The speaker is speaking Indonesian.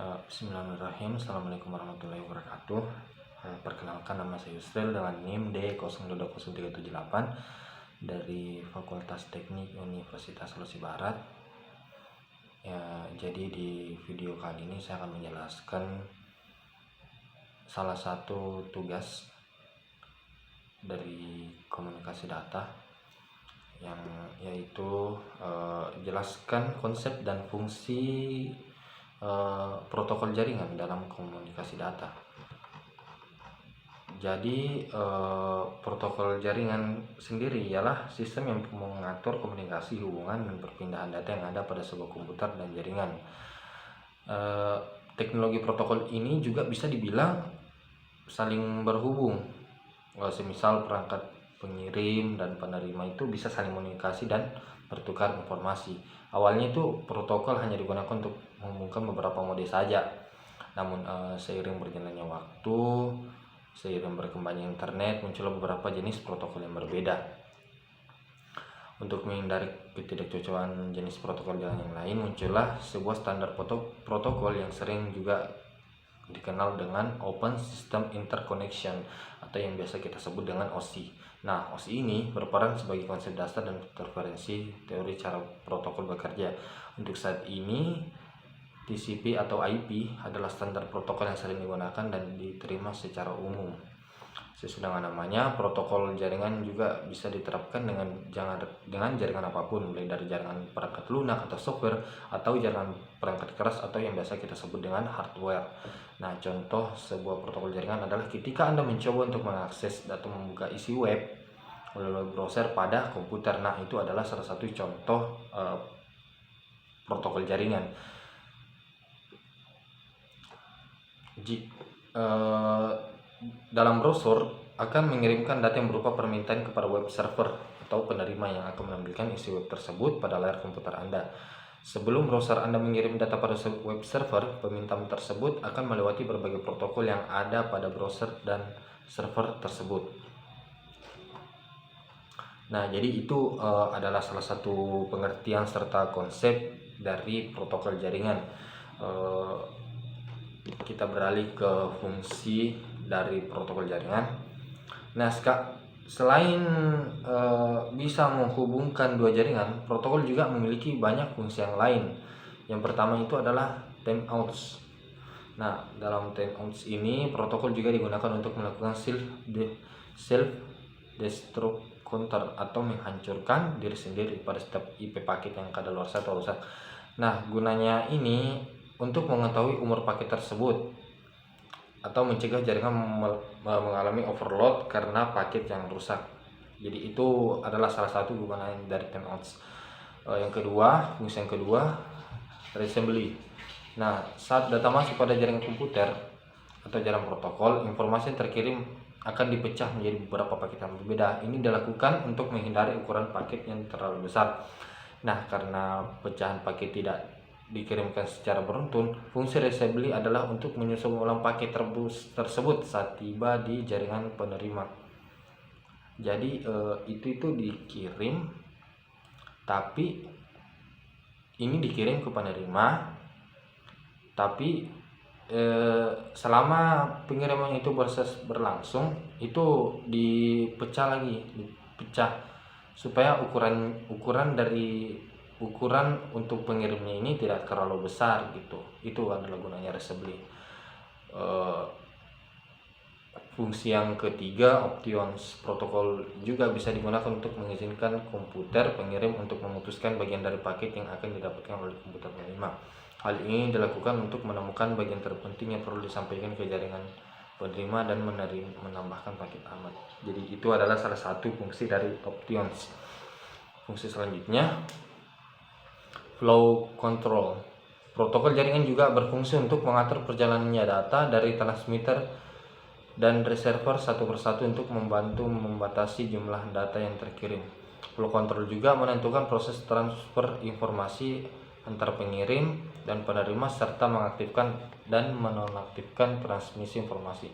Bismillahirrahmanirrahim. Assalamualaikum warahmatullahi wabarakatuh. Perkenalkan, nama saya Yusril dengan NIM D020378 dari Fakultas Teknik Universitas Sulawesi Barat. Jadi di video kali ini saya akan menjelaskan salah satu tugas dari komunikasi data, yang yaitu jelaskan konsep dan fungsi protokol jaringan dalam komunikasi data. Jadi protokol jaringan sendiri ialah sistem yang mengatur komunikasi, hubungan, dan perpindahan data yang ada pada sebuah komputer dan jaringan. Teknologi protokol ini juga bisa dibilang saling berhubung. Semisal perangkat pengirim dan penerima itu bisa saling komunikasi dan bertukar informasi. Awalnya itu protokol hanya digunakan untuk menghubungkan beberapa mode saja. Namun seiring berjalannya waktu, seiring berkembangnya internet, muncul beberapa jenis protokol yang berbeda. Untuk menghindari ketidakcocokan jenis protokol jaringan yang lain, muncullah sebuah standar protokol yang sering juga dikenal dengan Open System Interconnection atau yang biasa kita sebut dengan OSI. Nah, OSI ini berperan sebagai konsep dasar dan referensi teori cara protokol bekerja. Untuk saat ini, TCP atau IP adalah standar protokol yang sering digunakan dan diterima secara umum. Sesuai dengan namanya, protokol jaringan juga bisa diterapkan dengan jaringan apapun, mulai dari jaringan perangkat lunak atau software, atau jaringan perangkat keras atau yang biasa kita sebut dengan hardware. Nah, contoh sebuah protokol jaringan adalah ketika Anda mencoba untuk mengakses atau membuka isi web melalui browser pada komputer. Nah, itu adalah salah satu contoh protokol jaringan. Dalam browser akan mengirimkan data yang berupa permintaan kepada web server atau penerima yang akan menampilkan isi web tersebut pada layar komputer Anda. Sebelum browser Anda mengirim data pada web server, permintaan tersebut akan melewati berbagai protokol yang ada pada browser dan server tersebut. Nah, jadi itu adalah salah satu pengertian serta konsep dari protokol jaringan. Kita beralih ke fungsi dari protokol jaringan. Nah, selain bisa menghubungkan dua jaringan, protokol juga memiliki banyak fungsi yang lain. Yang pertama itu adalah timeouts. Nah, dalam timeouts ini protokol juga digunakan untuk melakukan self-destruct counter atau menghancurkan diri sendiri pada setiap IP paket yang kadaluarsa atau rusak. Nah, gunanya ini untuk mengetahui umur paket tersebut atau mencegah jaringan mengalami overload karena paket yang rusak. Jadi itu adalah salah satu gunaan dari timeouts. Fungsi yang kedua, reassembly. Nah, saat data masuk pada jaringan komputer atau jaringan protokol, informasi yang terkirim akan dipecah menjadi beberapa paket yang berbeda. Ini dilakukan untuk menghindari ukuran paket yang terlalu besar. Nah, karena pecahan paket tidak dikirimkan secara beruntun, fungsi reassembly adalah untuk menyusun ulang paket tersebut saat tiba di jaringan penerima. Jadi itu dikirim, tapi ini dikirim ke penerima, tapi selama pengiriman itu proses berlangsung, itu dipecah supaya ukuran untuk pengirimnya ini tidak terlalu besar gitu. Itu adalah gunanya reassembly. Fungsi yang ketiga, options protokol juga bisa digunakan untuk mengizinkan komputer pengirim untuk memutuskan bagian dari paket yang akan didapatkan oleh komputer penerima. Hal ini dilakukan untuk menemukan bagian terpenting yang perlu disampaikan ke jaringan penerima dan menambahkan paket aman. Jadi itu adalah salah satu fungsi dari options. Fungsi selanjutnya, flow control. Protokol jaringan juga berfungsi untuk mengatur perjalanannya data dari transmitter dan receiver satu persatu untuk membantu membatasi jumlah data yang terkirim. Flow control juga menentukan proses transfer informasi antar pengirim dan penerima serta mengaktifkan dan menonaktifkan transmisi informasi.